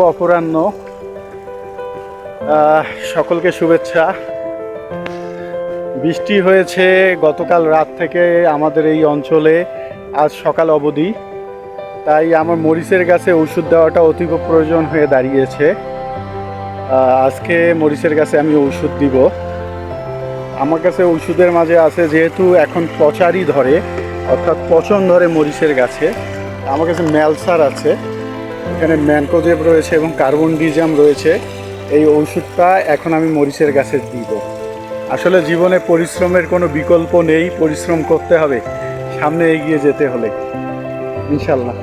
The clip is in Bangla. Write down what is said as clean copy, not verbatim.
অপরাহ্ন, সকলকে শুভেচ্ছা। বৃষ্টি হয়েছে গতকাল রাত থেকে আমাদের এই অঞ্চলে, আজ সকাল অবধি। তাই আমার মরিচের গাছে ওষুধ দেওয়াটা অতীব প্রয়োজন হয়ে দাঁড়িয়েছে। আজকে মরিচের গাছে আমি ওষুধ দিব। আমার কাছে ওষুধের মাঝে আছে, যেহেতু এখন পচারই ধরে, অর্থাৎ পচন ধরে মরিচের গাছে, আমার কাছে ম্যালসার আছে, এখানে ম্যানকোজেব রয়েছে এবং কার্বনডিজাম রয়েছে। এই ওষুধটা এখন আমি মরিচের গাছে দিব। আসলে জীবনে পরিশ্রমের কোনো বিকল্প নেই, পরিশ্রম করতে হবে সামনে এগিয়ে যেতে হলে, ইনশাল্লাহ।